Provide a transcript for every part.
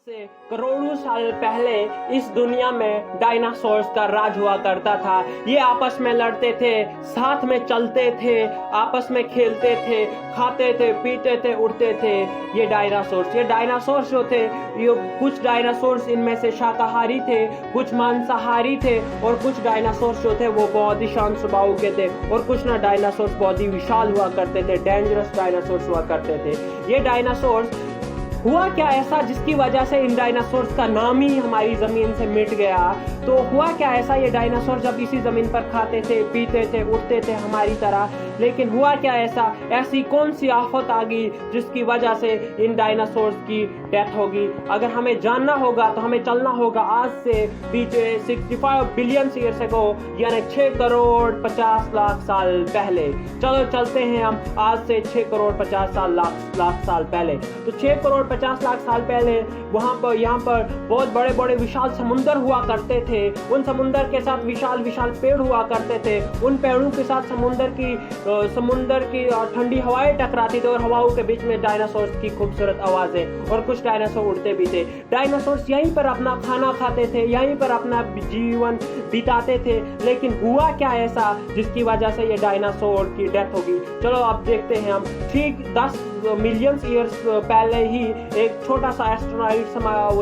से करोड़ों साल पहले इस दुनिया में डायनासोर्स का राज हुआ करता था। ये आपस में लड़ते थे, साथ में चलते थे, आपस में खेलते थे, खाते थे, पीते थे, उड़ते थे। ये डायनासोर्स जो थे, ये कुछ डायनासोर्स इनमें से शाकाहारी थे, कुछ मांसाहारी थे, और कुछ डायनासोर्स जो थे वो बहुत ही शांत स्वभाव के थे, और कुछ ना डायनासोर्स बहुत ही विशाल हुआ करते थे, डेंजरस डायनासोर्स हुआ करते थे। ये डायनासोर्स हुआ क्या ऐसा जिसकी वजह से इन डायनासोर्स का नाम ही हमारी जमीन से मिट गया? तो हुआ क्या ऐसा, ये डायनासोर जब इसी जमीन पर खाते थे, पीते थे, उड़ते थे हमारी तरह, लेकिन हुआ क्या ऐसा, ऐसी कौन सी आफत आ गई जिसकी वजह से इन डायनासोर्स की डेथ होगी? अगर हमें जानना होगा तो हमें चलना होगा आज से पीछे 65 बिलियन ईयर्स अगो, यानी 6 करोड़ 50 लाख साल पहले। चलो चलते हैं हम आज से 6 करोड़ 50 लाख साल पहले। तो 6 करोड़ 50 लाख साल पहले यहाँ पर बहुत बड़े बड़े विशाल समुंदर हुआ करते थे। उन समुंदर के साथ विशाल विशाल पेड़ हुआ करते थे। उन पेड़ों के साथ समुंदर की ठंडी हवाएं टकराती थी, और हवाओं के बीच में डायनासोर्स की खूबसूरत आवाजें, और कुछ डायनासोर उड़ते भी थे। डायनासोर्स यहीं पर अपना खाना खाते थे, यहीं पर अपना जीवन बिताते थे। लेकिन हुआ क्या ऐसा जिसकी वजह से ये डायनासोर की डेथ होगी? चलो अब देखते हैं हम। ठीक 10 मिलियन ईयर्स पहले ही एक छोटा सा एस्ट्रोनॉइड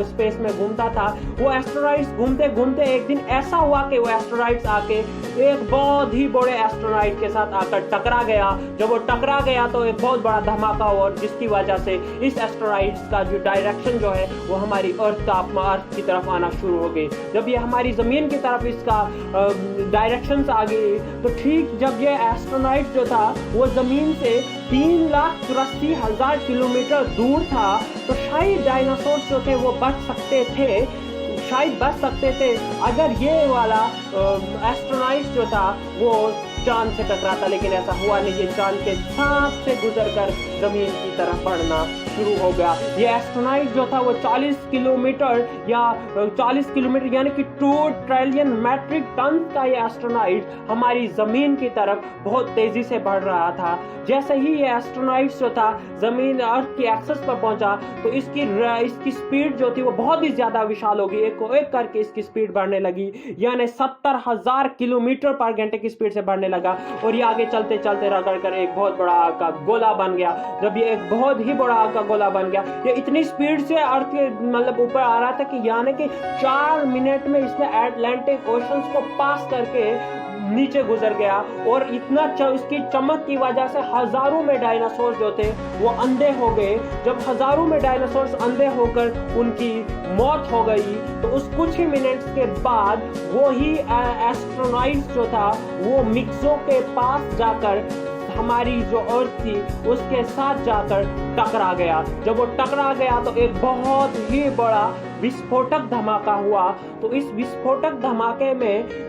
स्पेस में घूमता था। वो एस्ट्रोनॉइड्स घूमते घूमते एक दिन ऐसा हुआ कि वो एस्ट्रोनॉइड्स आके एक बहुत ही बड़े एस्ट्रोनॉइड के साथ आकर टकरा गया। जब वो टकरा गया तो एक बहुत बड़ा धमाका हुआ, जिसकी वजह से इस एस्ट्रोनॉइड्स का जो डायरेक्शन जो है वो हमारी अर्थ की तरफ आना शुरू हो गई। जब ये हमारी जमीन की तरफ इसका डायरेक्शन आ गई, तो ठीक जब ये एस्ट्रोनॉइड जो था वो जमीन से 3,83,000 किलोमीटर दूर था, तो शायद डायनासोर्स जो थे वो बच सकते थे अगर ये वाला एस्ट्रोनॉइड जो था वो चांद से टकराता। लेकिन ऐसा हुआ नहीं, ये चांद के साथ से गुजरकर जमीन की तरफ बढ़ना शुरू हो गया। ये एस्ट्रोनॉइड जो था वो 40 किलोमीटर यानी कि 2 ट्रिलियन मैट्रिक टन का ये एस्ट्रोनॉइड हमारी जमीन की तरफ बहुत तेजी से बढ़ रहा था। जैसे ही ये एस्ट्रोनॉइड जो था जमीन अर्थ की एक्सिस पर पहुंचा, तो इसकी स्पीड जो थी वो बहुत ही ज्यादा विशाल होगी। एक करके इसकी स्पीड बढ़ने लगी, यानी 70,000 किलोमीटर पर घंटे की स्पीड से बढ़ने लगा। और ये आगे चलते चलते रगड़ एक बहुत बड़ा आग का गोला बन गया। जब ये एक बहुत ही बड़ा आग का गोला बन गया, ये इतनी स्पीड से अर्थ के ऊपर आ रहा था कि यानी कि 4 मिनट में इसने अटलांटिक ओशन को पास करके नीचे गुजर गया। और इतना इसकी चमक की वजह से हजारों में डायनासोर जो थे वो अंधे हो गए। जब हजारों में डायनासोर अंधे होकर उनकी मौत हो गई, तो उस कुछ ही मिनट्स के बाद वो ही एस्ट्रोनॉइड जो था वो मिक्सो के पास जाकर हमारी जो अर्थ थी उसके साथ जाकर टकरा गया। जब वो टकरा गया तो एक बहुत ही बड़ा विस्फोटक धमाका हुआ। तो इस विस्फोटक धमाके में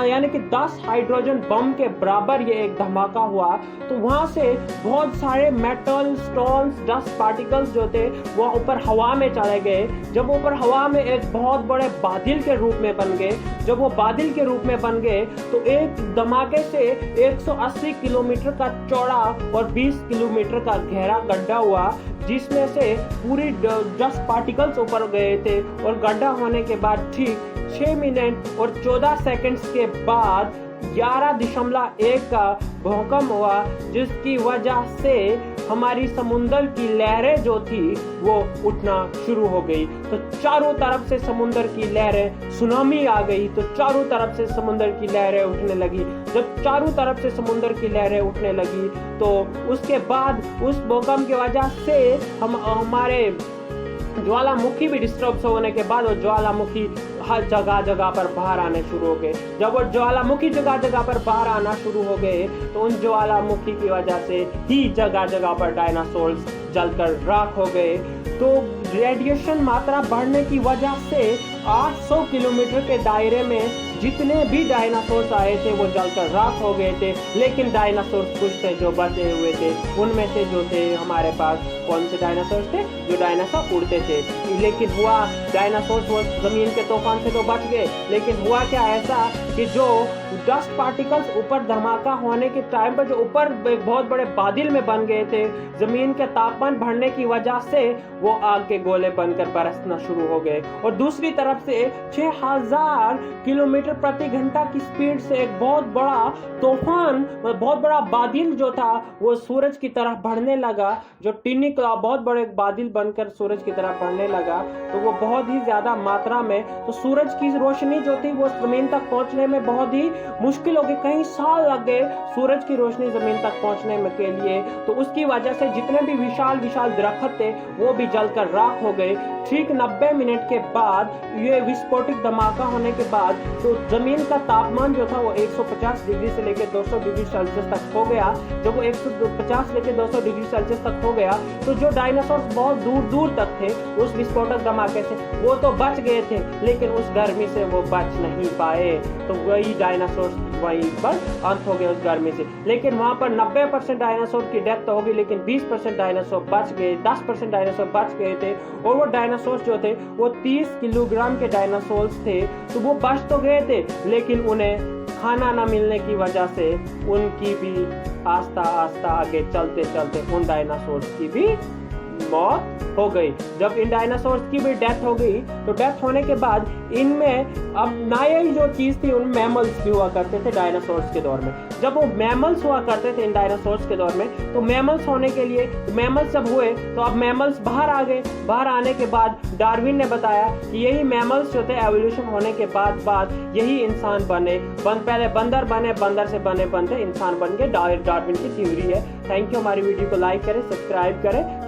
यानी कि 10 हाइड्रोजन बम के बराबर ये एक धमाका हुआ। तो वहां से बहुत सारे मेटल, स्टोन्स, डस्ट पार्टिकल्स जो थे वो ऊपर हवा में चले गए। जब ऊपर हवा में एक बहुत बड़े बादल के रूप में बन गए, जब वो बादल के रूप में बन गए तो एक धमाके से 180 किलोमीटर का चौड़ा और 20 किलोमीटर का गहरा गड्ढा हुआ, जिसमें से पूरी डस्ट पार्टिकल्स ऊपर गए थे। और गड्ढा होने के बाद ठीक 6 मिनट और 14 सेकंड्स के बाद 11.1 का भूकंप हुआ, जिसकी वजह से हमारी समुंदर की लहरें जो थी वो उठना शुरू हो गई। तो चारों तरफ से समुंदर की लहरें, सुनामी आ गई। तो चारों तरफ से समुंदर की लहरें उठने लगी। जब चारों तरफ से समुंदर की लहरें उठने लगी, तो उसके बाद उस भूकंप की वजह से हमारे ज्वालामुखी भी डिस्टर्ब होने के बाद वो ज्वालामुखी हर जगह पर बाहर आने शुरू हो गए। जब वो ज्वालामुखी जगह पर बाहर आना शुरू हो गए, तो उन ज्वालामुखी की वजह से ही जगह पर डायनासोर्स जलकर राख हो गए। तो रेडिएशन मात्रा बढ़ने की वजह से 800 किलोमीटर के दायरे में जितने भी डायनासोर्स आए थे वो जलकर राख हो गए थे, लेकिन डायनासोर्स कुछ थे जो बचे हुए थे। उनमें से जो थे हमारे पास कौन से डायनासोर्स थे? जो डायनासोर उड़ते थे। लेकिन हुआ डायनासोर्स वो जमीन के तूफान से तो बच गए, लेकिन हुआ क्या ऐसा कि जो डस्ट पार्टिकल्स ऊपर धमाका होने के टाइम पर जो ऊपर बहुत बड़े बादल में बन गए थे, जमीन के तापमान बढ़ने की वजह से वो आग के गोले बनकर बरसना शुरू हो गए। और दूसरी तरफ से 6000 किलोमीटर प्रति घंटा की स्पीड से एक बहुत बड़ा तूफान, बहुत बड़ा बादल जो था वो सूरज की तरफ बढ़ने लगा। जो टिनी क्लाउड बहुत बड़े बादल बनकर सूरज की तरफ बढ़ने लगा, तो वो बहुत ही ज्यादा मात्रा में, तो सूरज की रोशनी जो थी वो जमीन तक पहुंचने में बहुत ही मुश्किल हो गई। कई साल लग गए सूरज की रोशनी जमीन तक पहुंचने में के लिए। तो उसकी वजह से जितने भी विशाल विशाल दरख्त थे वो भी जलकर राख हो गए। ठीक 90 मिनट के बाद ये विस्फोटक धमाका होने के बाद तो जमीन का तापमान जो था वो 150 डिग्री से लेकर 200 डिग्री सेल्सियस तक हो गया। जब वो 150 लेकर 200 डिग्री सेल्सियस तक हो गया तो जो डायनासोर्स बहुत दूर दूर तक थे उस विस्फोटक धमाके से वो तो बच गए थे, लेकिन उस गर्मी से वो बच नहीं पाए। तो वही डायनासोर्स वहीं पर अंत हो गए उस गर्मी से। लेकिन वहां पर 90% डायनासोर की डेथ तो होगी, लेकिन 20% डायनासोर बच गए, 10% डायनासोर बच गए थे। और वो डायनासोर जो थे वो 30 किलोग्राम के डायनासोर्स थे, तो वो बच तो गए थे, लेकिन उन्हें खाना न मिलने की वजह से उनकी भी आस्ता आस्ता आगे चलते चलते उन डायनासोर्स की भी मौत हो गई। जब इन डायनासोर्स की भी डेथ हो गई तो डेथ होने के बाद इनमें अब नई जो चीज थी उन मैमल्स भी हुआ करते थे डायनासोर्स के दौर में। जब वो मैमल्स हुआ करते थे इन डायनासोर्स के दौर में, तो मैमल्स होने के लिए मैमल्स जब हुए तो अब मैमल्स बाहर आ गए। बाहर आने के बाद डार्विन ने बताया कि यही मैमल्स जो थे एवोल्यूशन होने के बाद यही इंसान बने। पहले बंदर बने, बंदर से बनते इंसान बन गए। डार्विन की थ्योरी है। Thank you. हमारी वीडियो को लाइक करें, सब्सक्राइब करें।